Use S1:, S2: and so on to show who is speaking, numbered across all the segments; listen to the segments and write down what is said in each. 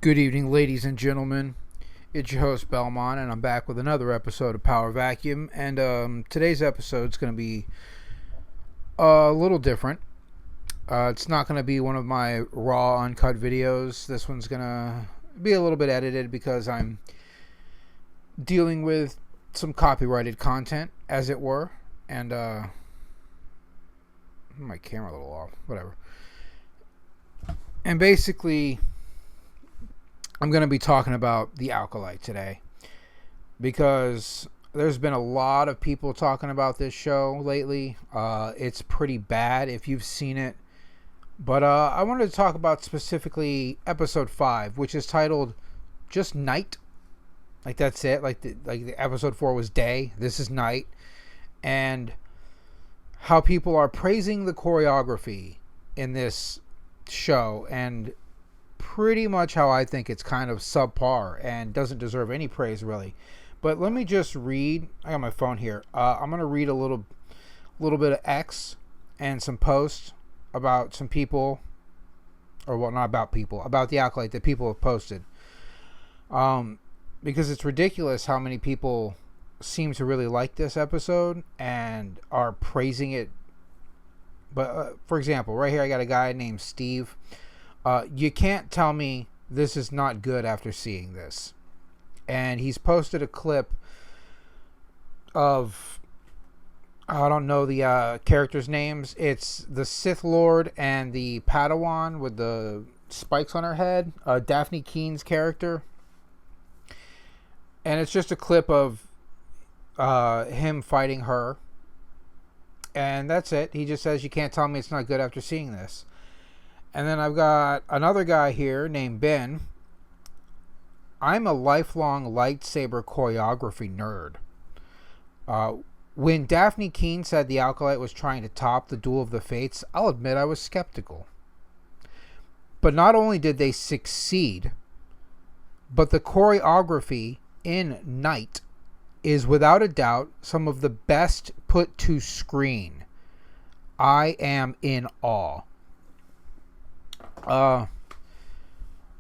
S1: Good evening, ladies and gentlemen. It's your host, Belmont, and I'm back with another episode of Power Vacuum. And today's episode is going to be a little different. It's not going to be one of my raw, uncut videos. This one's going to be a little bit edited because I'm dealing with some copyrighted content, as it were. And my camera a little off. Whatever. And basically, I'm going to be talking about the Acolyte today because there's been a lot of people talking about this show lately. It's pretty bad if you've seen it. But I wanted to talk about specifically episode 5, which is titled just Night. Like that's it. Like the episode 4 was day. This is night. And how people are praising the choreography in this show and pretty much how I think it's kind of subpar and doesn't deserve any praise really. But let me just read. I got my phone here. I'm gonna read a little bit of X and some posts about some people, or well, not about people, about the Acolyte that people have posted. Because it's ridiculous how many people seem to really like this episode and are praising it. But for example, right here I got a guy named Steve. You can't tell me this is not good after seeing this. And he's posted a clip of, I don't know the characters' names. It's the Sith Lord and the Padawan with the spikes on her head. Daphne Keen's character. And it's just a clip of him fighting her. And that's it. He just says, you can't tell me it's not good after seeing this. And then I've got another guy here named Ben. I'm a lifelong lightsaber choreography nerd. When Daphne Keen said the Acolyte was trying to top the Duel of the Fates, I'll admit I was skeptical. But not only did they succeed, but the choreography in Night is without a doubt some of the best put to screen. I am in awe.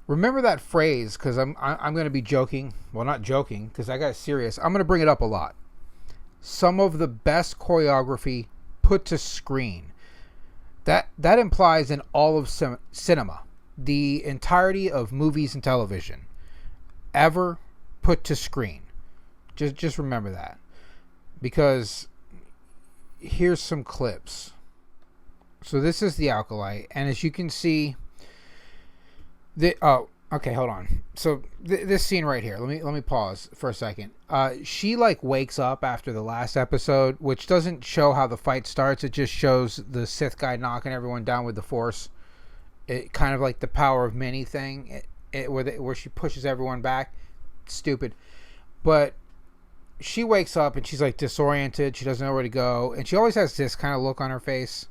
S1: Remember that phrase, because I'm going to be joking. Well, not joking, because I got serious. I'm going to bring it up a lot. Some of the best choreography put to screen. That implies in all of cinema, the entirety of movies and television, ever put to screen. Just remember that, because here's some clips. So this is the Acolyte, and as you can see. Okay, hold on. So this scene right here. Let me pause for a second. She like wakes up after the last episode, which doesn't show how the fight starts. It just shows the Sith guy knocking everyone down with the Force. It kind of like the power of many thing, where she pushes everyone back. Stupid, but she wakes up and she's like disoriented. She doesn't know where to go, and she always has this kind of look on her face,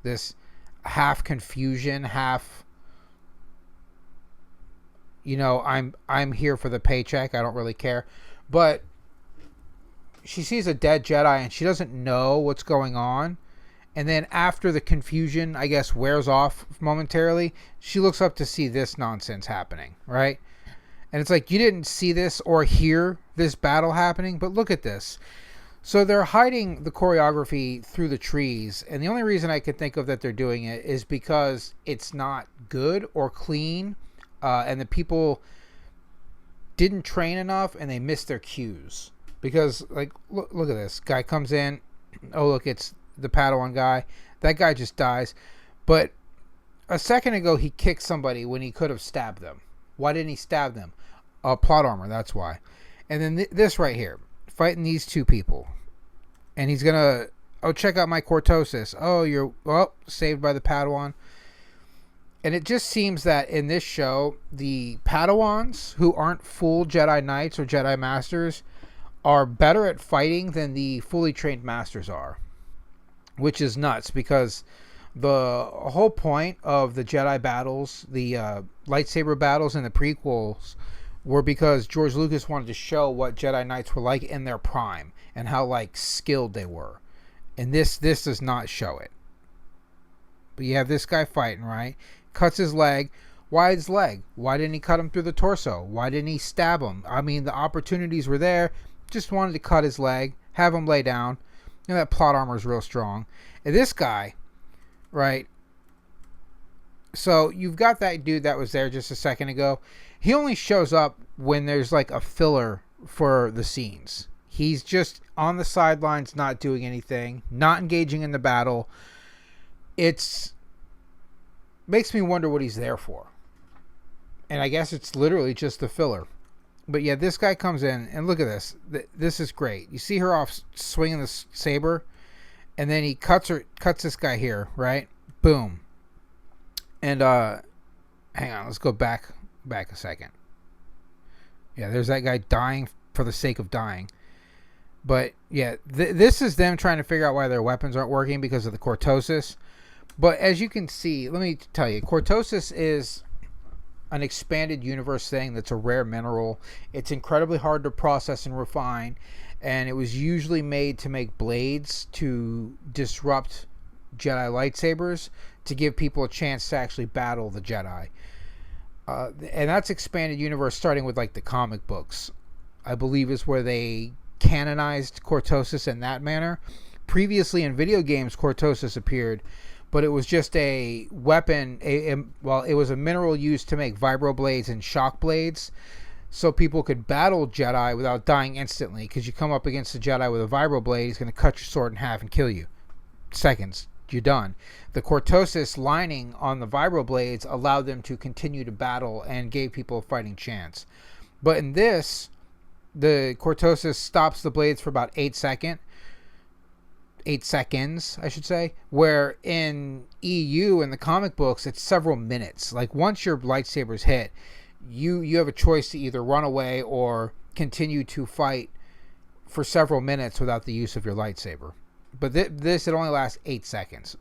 S1: this half confusion, half. You know, I'm here for the paycheck. I don't really care. But she sees a dead Jedi and she doesn't know what's going on. And then after the confusion, I guess, wears off momentarily, she looks up to see this nonsense happening, right? And it's like, you didn't see this or hear this battle happening, but look at this. So they're hiding the choreography through the trees. And the only reason I could think of that they're doing it is because it's not good or clean. And the people didn't train enough and they missed their cues. Because, like, look at this. Guy comes in. Oh, look, it's the Padawan guy. That guy just dies. But a second ago, he kicked somebody when he could have stabbed them. Why didn't he stab them? Plot armor, that's why. And then this right here. Fighting these two people. And he's going to, check out my cortosis. Oh, you're, saved by the Padawan. And it just seems that in this show, the Padawans, who aren't full Jedi Knights or Jedi Masters, are better at fighting than the fully trained Masters are. Which is nuts, because the whole point of the Jedi battles, the lightsaber battles in the prequels, were because George Lucas wanted to show what Jedi Knights were like in their prime, and how, like, skilled they were. And this does not show it. But you have this guy fighting, right? Cuts his leg, Why his leg? Why didn't he cut him through the torso? Why didn't he stab him? I mean, the opportunities were there. Just wanted to cut his leg, have him lay down. You know, that plot armor is real strong. And this guy, right? So you've got that dude that was there just a second ago. He only shows up when there's like a filler for the scenes. He's just on the sidelines, not doing anything, not engaging in the battle. It's makes me wonder what he's there for. And I guess it's literally just the filler. But yeah, this guy comes in, and look at this. This is great. You see her off swinging the saber, and then he cuts this guy here, right? Boom. And hang on, let's go back a second. Yeah, there's that guy dying for the sake of dying. But yeah, this is them trying to figure out why their weapons aren't working because of the cortosis. But as you can see, let me tell you, cortosis is an expanded universe thing that's a rare mineral. It's incredibly hard to process and refine, and it was usually made to make blades to disrupt Jedi lightsabers to give people a chance to actually battle the Jedi. And that's expanded universe starting with like the comic books, I believe, is where they canonized cortosis in that manner. Previously in video games, cortosis appeared, but it was just a weapon. It was a mineral used to make vibroblades and shock blades, so people could battle Jedi without dying instantly. Because you come up against a Jedi with a vibroblade, he's going to cut your sword in half and kill you. Seconds, you're done. The cortosis lining on the vibroblades allowed them to continue to battle and gave people a fighting chance. But in this, the cortosis stops the blades for about 8 seconds, I should say, where in EU, in the comic books, it's several minutes. Like, once your lightsaber's hit, you have a choice to either run away or continue to fight for several minutes without the use of your lightsaber. But this, it only lasts 8 seconds.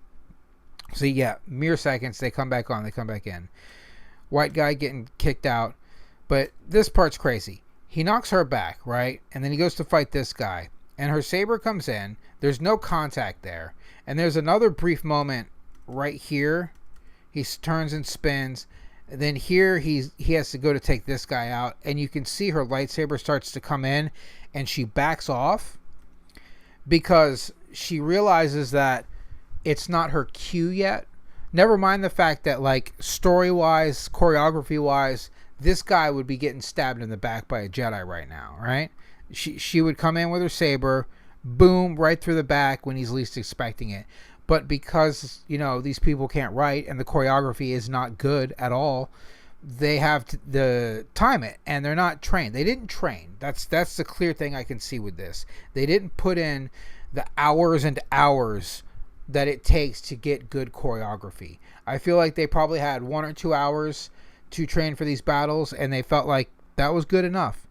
S1: So yeah, mere seconds, they come back on, they come back in. White guy getting kicked out. But this part's crazy. He knocks her back, right? And then he goes to fight this guy. And her saber comes in. There's no contact there. And there's another brief moment right here. He turns and spins. And then here he has to go to take this guy out. And you can see her lightsaber starts to come in. And she backs off. Because she realizes that it's not her cue yet. Never mind the fact that, like, story-wise, choreography-wise, this guy would be getting stabbed in the back by a Jedi right now, right? She would come in with her saber, boom, right through the back when he's least expecting it. But because, you know, these people can't write and the choreography is not good at all, they have to time it, and they're not trained. They didn't train. That's the clear thing I can see with this. They didn't put in the hours and hours that it takes to get good choreography. I feel like they probably had 1 or 2 hours to train for these battles, and they felt like that was good enough.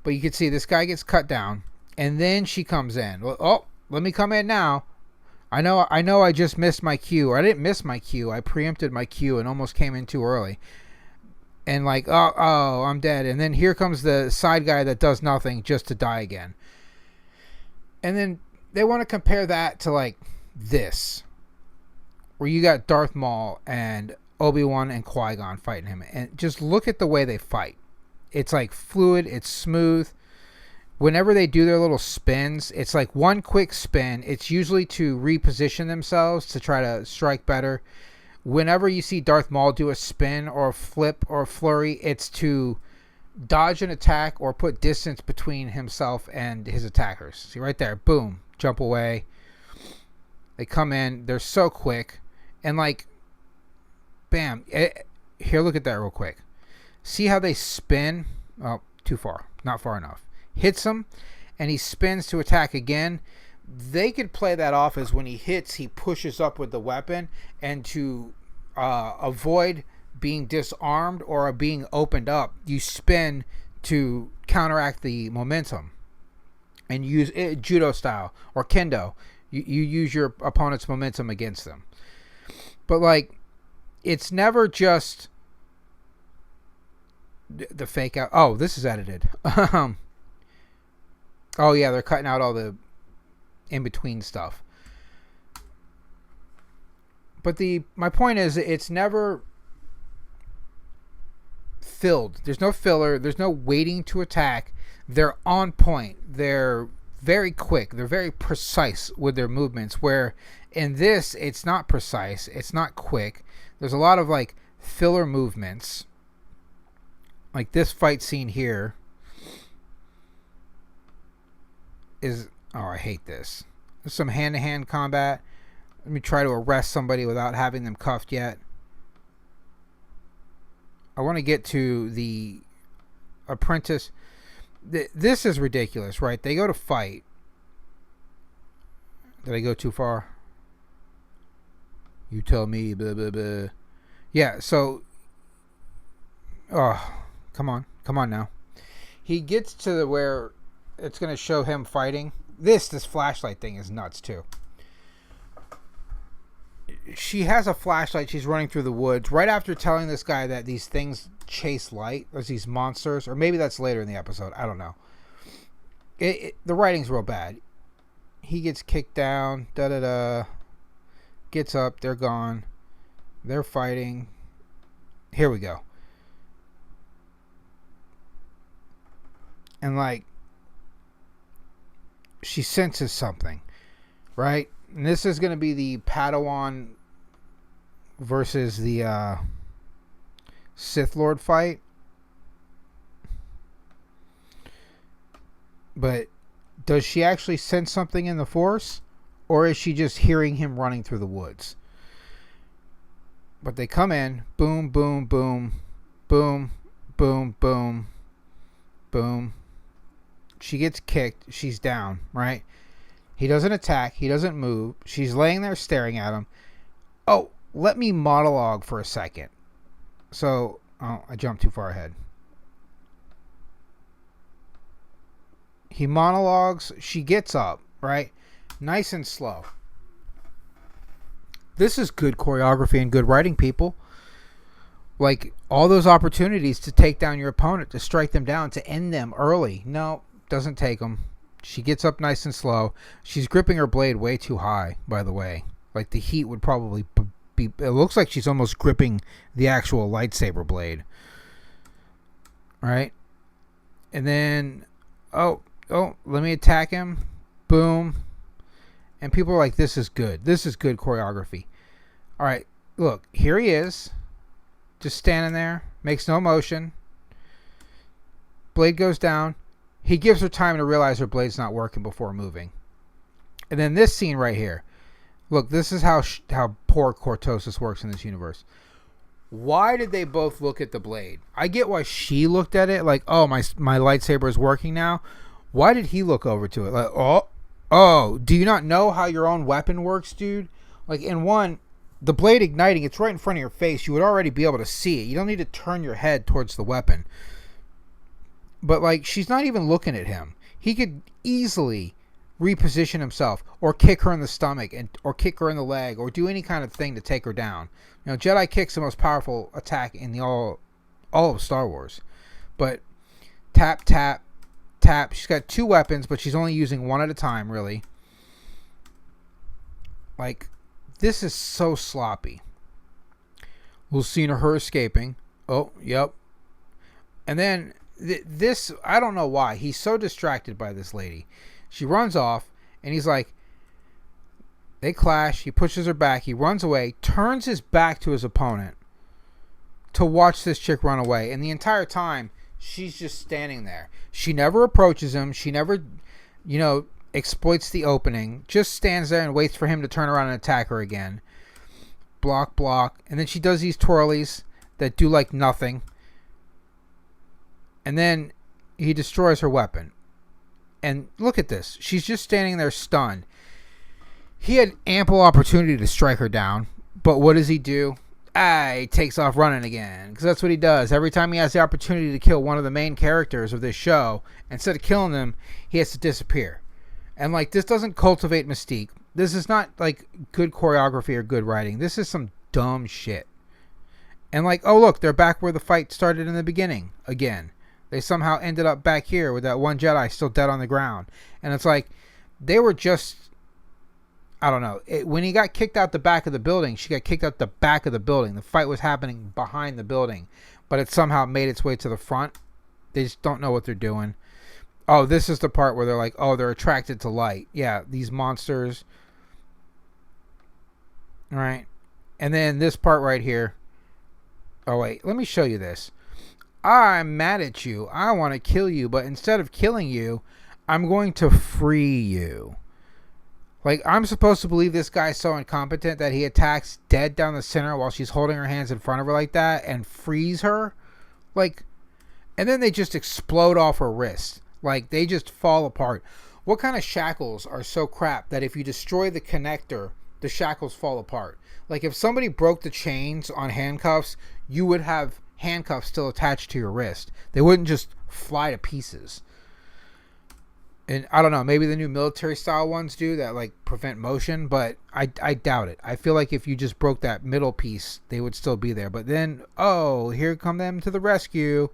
S1: But you can see this guy gets cut down, and then she comes in. Oh, let me come in now. I know I just missed my cue. Or I didn't miss my cue. I preempted my cue and almost came in too early. And like, oh, I'm dead. And then here comes the side guy that does nothing just to die again. And then they want to compare that to like this, where you got Darth Maul and Obi-Wan and Qui-Gon fighting him. And just look at the way they fight. It's like fluid. It's smooth. Whenever they do their little spins, it's like one quick spin. It's usually to reposition themselves to try to strike better. Whenever you see Darth Maul do a spin or a flip or a flurry, it's to dodge an attack or put distance between himself and his attackers. See right there, boom, jump away. They come in, they're so quick, and like, bam. Here, look at that real quick. See how they spin? Oh, too far, not far enough. Hits him, and he spins to attack again. They could play that off as when he hits, he pushes up with the weapon, and to avoid being disarmed or being opened up, you spin to counteract the momentum and use it judo style or kendo. You use your opponent's momentum against them. But like, it's never just the fake out. Oh, this is edited. Oh yeah, they're cutting out all the in-between stuff. But my point is, it's never filled. There's no filler. There's no waiting to attack. They're on point. They're very quick. They're very precise with their movements. Where in this, it's not precise. It's not quick. There's a lot of like filler movements. Like this fight scene here is, oh, I hate this. There's some hand-to-hand combat. Let me try to arrest somebody without having them cuffed yet. I want to get to the apprentice. This is ridiculous, right? They go to fight. Did I go too far? You tell me. Blah, blah, blah. Yeah, so... Oh, come on. Come on now. He gets to where it's going to show him fighting. This flashlight thing is nuts, too. She has a flashlight. She's running through the woods. Right after telling this guy that these things chase light. There's these monsters. Or maybe that's later in the episode. I don't know. The writing's real bad. He gets kicked down. Da-da-da. Gets up. They're gone. They're fighting. Here we go. And like, she senses something. Right? And this is going to be the Padawan versus the Sith Lord fight. But does she actually sense something in the Force? Or is she just hearing him running through the woods? But they come in. Boom, boom, boom. Boom, boom, boom. Boom. She gets kicked. She's down, right? He doesn't attack. He doesn't move. She's laying there staring at him. Oh, let me monologue for a second. So, oh, I jumped too far ahead. He monologues. She gets up, right? Nice and slow. This is good choreography and good writing, people. Like, all those opportunities to take down your opponent, to strike them down, to end them early. No, doesn't take them. She gets up nice and slow. She's gripping her blade way too high, by the way. Like, the heat would probably be... It looks like she's almost gripping the actual lightsaber blade. Right? And then... Oh, let me attack him. Boom. And people are like, this is good. This is good choreography. All right, look. Here he is. Just standing there. Makes no motion. Blade goes down. He gives her time to realize her blade's not working before moving. And then this scene right here. Look, this is how poor cortosis works in this universe. Why did they both look at the blade? I get why she looked at it like, oh, my lightsaber is working now. Why did he look over to it? Like, oh, do you not know how your own weapon works, dude? Like, in one, the blade igniting, it's right in front of your face. You would already be able to see it. You don't need to turn your head towards the weapon. But, like, she's not even looking at him. He could easily reposition himself or kick her in the stomach or kick her in the leg or do any kind of thing to take her down. You know, Jedi kick's the most powerful attack in the all of Star Wars. But tap, tap, tap. She's got two weapons, but she's only using one at a time, really. Like, this is so sloppy. We'll see her escaping. Oh, yep. And then this, I don't know why. He's so distracted by this lady. She runs off, and he's like, they clash. He pushes her back. He runs away, turns his back to his opponent to watch this chick run away. And the entire time, she's just standing there. She never approaches him. She never, exploits the opening. Just stands there and waits for him to turn around and attack her again. Block, block. And then she does these twirlies that do like nothing. And then he destroys her weapon. And look at this. She's just standing there stunned. He had ample opportunity to strike her down. But what does he do? He takes off running again. Because that's what he does. Every time he has the opportunity to kill one of the main characters of this show, instead of killing them, he has to disappear. And like, this doesn't cultivate mystique. This is not like good choreography or good writing. This is some dumb shit. And like, oh look, they're back where the fight started in the beginning again. They somehow ended up back here with that one Jedi still dead on the ground. And it's like, they were just, I don't know. When he got kicked out the back of the building, she got kicked out the back of the building. The fight was happening behind the building. but it somehow made its way to the front. They just don't know what they're doing. Oh, this is the part where they're like, oh, they're attracted to light. Yeah, these monsters. All right. And then this part right here. Oh, wait. Let me show you this. I'm mad at you. I want to kill you. But instead of killing you, I'm going to free you. Like, I'm supposed to believe this guy's so incompetent that he attacks dead down the center while she's holding her hands in front of her like that and frees her. Like, and then they just explode off her wrist. Like, they just fall apart. What kind of shackles are so crap that if you destroy the connector, the shackles fall apart? Like, if somebody broke the chains on handcuffs, you would have handcuffs still attached to your wrist. They wouldn't just fly to pieces. And I don't know, maybe the new military style ones do that, like prevent motion, but I doubt it. I feel like if you just broke that middle piece, they would still be there. But then, oh, here come them to the rescue.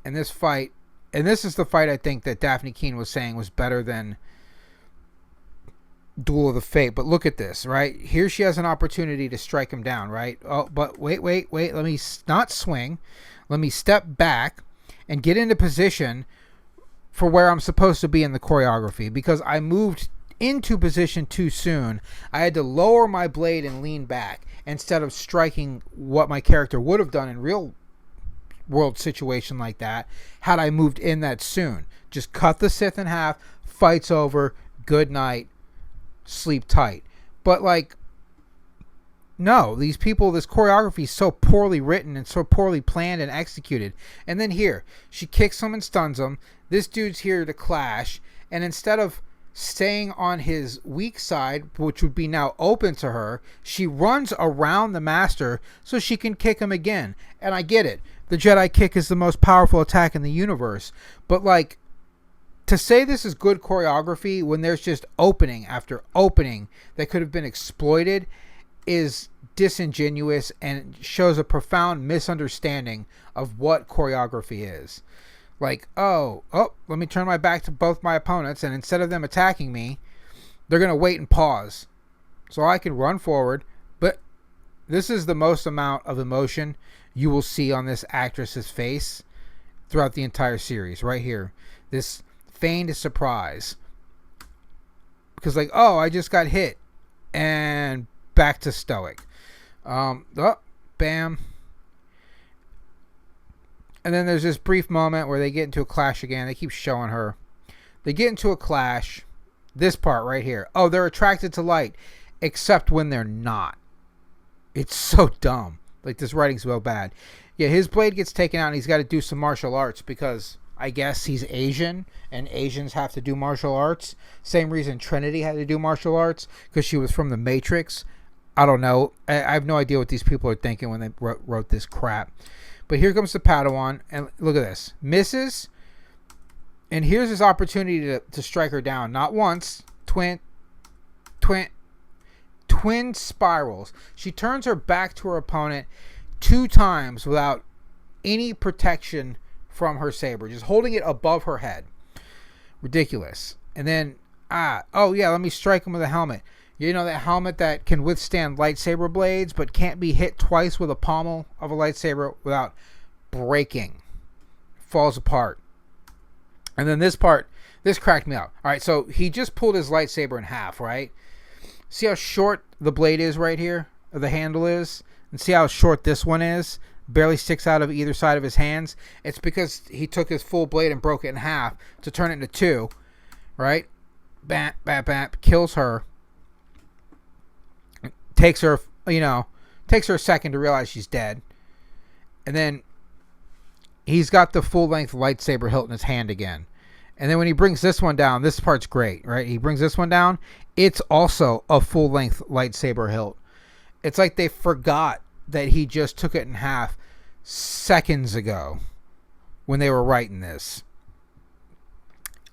S1: And this fight, and this is the fight I think that Daphne Keen was saying was better than Duel of the Fate. But look at this, right? Here she has an opportunity to strike him down, right? Oh, but wait. Let me not swing. Let me step back and get into position for where I'm supposed to be in the choreography, because I moved into position too soon. I had to lower my blade and lean back instead of striking what my character would have done in real world situation like that had I moved in that soon. Just cut the Sith in half, fight's over, good night, sleep tight. But like, no, these people, this choreography is so poorly written and so poorly planned and executed. And then here, she kicks him and stuns him. This dude's here to clash. And instead of staying on his weak side, which would be now open to her, she runs around the master so she can kick him again. And I get it. The Jedi kick is the most powerful attack in the universe. But like, to say this is good choreography when there's just opening after opening that could have been exploited is disingenuous and shows a profound misunderstanding of what choreography is. Like, oh, let me turn my back to both my opponents, and instead of them attacking me, they're going to wait and pause so I can run forward. But this is the most amount of emotion you will see on this actress's face throughout the entire series right here. This feigned surprise. Because like, oh, I just got hit. And back to stoic. Bam. And then there's this brief moment where they get into a clash again. They keep showing her. They get into a clash. This part right here. Oh, they're attracted to light. Except when they're not. It's so dumb. Like, this writing's so bad. Yeah, his blade gets taken out and he's got to do some martial arts because I guess he's Asian and Asians have to do martial arts. Same reason Trinity had to do martial arts, because she was from the Matrix. I don't know. I have no idea what these people are thinking when they wrote this crap. But here comes the Padawan, and look at this. Misses, and here's his opportunity to strike her down. Not once. Twin spirals. She turns her back to her opponent 2 times without any protection from her saber. Just holding it above her head. Ridiculous. And then, let me strike him with a helmet. You know, that helmet that can withstand lightsaber blades but can't be hit twice with a pommel of a lightsaber without breaking. Falls apart. And then this part, this cracked me up. All right, so he just pulled his lightsaber in half, right? See how short the blade is right here? Or the handle is? And see how short this one is? Barely sticks out of either side of his hands. It's because he took his full blade and broke it in half to turn it into 2. Right? Bam, bam, bam. Kills her. Takes her a second to realize she's dead. And then he's got the full-length lightsaber hilt in his hand again. And then when he brings this one down, this part's great, right? He brings this one down. It's also a full-length lightsaber hilt. It's like they forgot that he just took it in half seconds ago when they were writing this.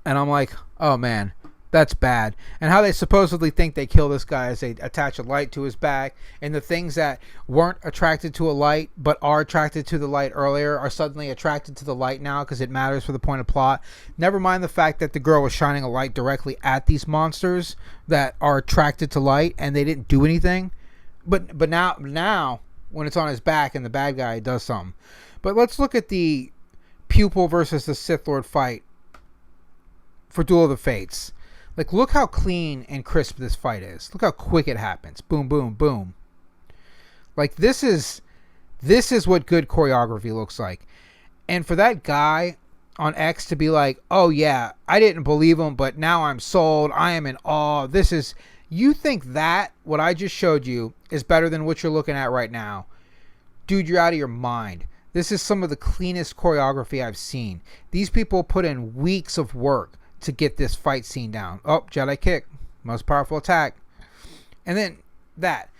S1: And I'm like, oh man, that's bad. And how they supposedly think they kill this guy is they attach a light to his back, and the things that weren't attracted to a light but are attracted to the light earlier are suddenly attracted to the light now because it matters for the point of plot. Never mind the fact that the girl was shining a light directly at these monsters that are attracted to light and they didn't do anything. But now when it's on his back and the bad guy does something. But let's look at the pupil versus the Sith Lord fight for Duel of the Fates. Like, look how clean and crisp this fight is. Look how quick it happens. Boom, boom, boom. Like, this is what good choreography looks like. And for that guy on X to be like, oh yeah, I didn't believe him, but now I'm sold. I am in awe. You think that what I just showed you is better than what you're looking at right now? Dude, you're out of your mind. This is some of the cleanest choreography I've seen. These people put in weeks of work to get this fight scene down. Oh, Jedi kick. Most powerful attack. And then that.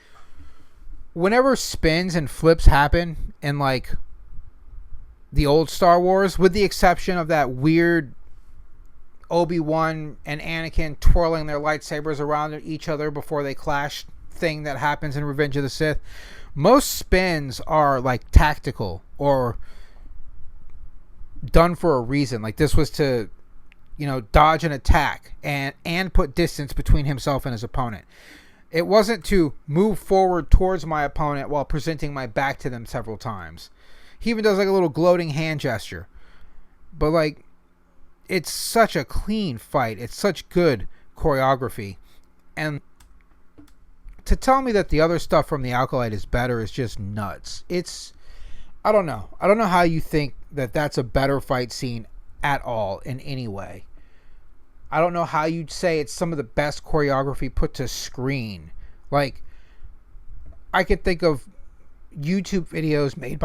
S1: Whenever spins and flips happen in like the old Star Wars, with the exception of that weird Obi-Wan and Anakin twirling their lightsabers around each other before they clash thing that happens in Revenge of the Sith, most spins are like tactical or done for a reason. Like this was to, dodge an attack and put distance between himself and his opponent. It wasn't to move forward towards my opponent while presenting my back to them several times. He even does like a little gloating hand gesture. But like, it's such a clean fight. It's such good choreography. And to tell me that the other stuff from the Acolyte is better is just nuts. I don't know. I don't know how you think that that's a better fight scene at all in any way. I don't know how you'd say it's some of the best choreography put to screen. Like, I could think of YouTube videos made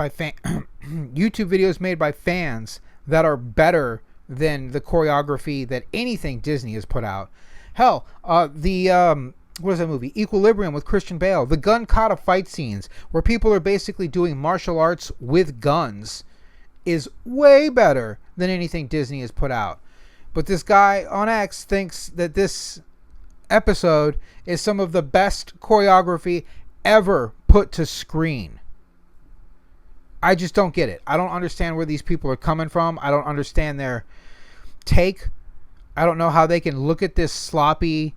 S1: by fans that are better than the choreography that anything Disney has put out. Hell, what is that movie? Equilibrium with Christian Bale. The gun kata fight scenes where people are basically doing martial arts with guns is way better than anything Disney has put out. But this guy on X thinks that this episode is some of the best choreography ever put to screen. I just don't get it. I don't understand where these people are coming from. I don't understand their take. I don't know how they can look at this sloppy,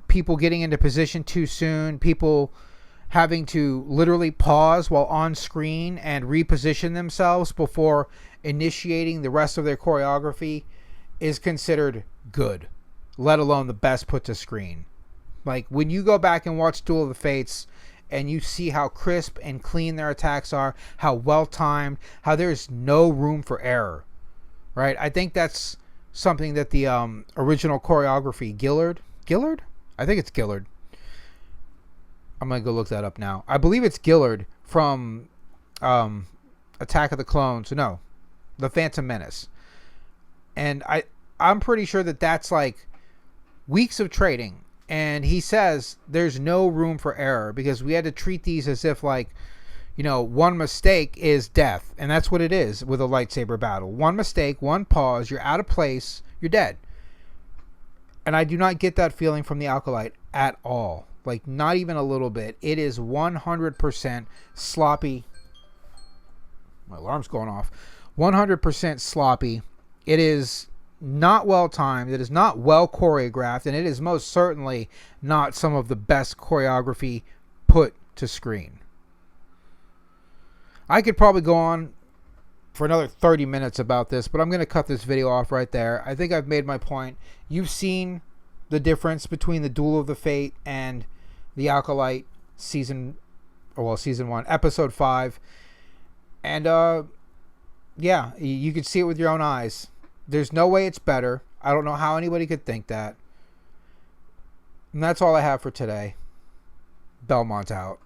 S1: people getting into position too soon, people having to literally pause while on screen and reposition themselves before initiating the rest of their choreography is considered good, let alone the best put to screen. Like, when you go back and watch Duel of the Fates and you see how crisp and clean their attacks are, how well timed, how there's no room for error, right? I think that's something that the original choreography, Gillard? I think it's Gillard. I'm going to go look that up now. I believe it's Gillard from Attack of the Clones. No, the Phantom Menace. And I'm pretty sure that that's like weeks of trading. And he says there's no room for error because we had to treat these as if like, one mistake is death. And that's what it is with a lightsaber battle. One mistake, one pause, you're out of place, you're dead. And I do not get that feeling from the Acolyte at all. Like, not even a little bit. It is 100% sloppy. My alarm's going off. 100% sloppy. It is not well timed. It is not well choreographed. And it is most certainly not some of the best choreography put to screen. I could probably go on for another 30 minutes about this, but I'm going to cut this video off right there. I think I've made my point. You've seen the difference between the Duel of the Fate and the Acolyte season 1, episode 5. And yeah, you can see it with your own eyes. There's no way it's better. I don't know how anybody could think that. And that's all I have for today. Belmont out.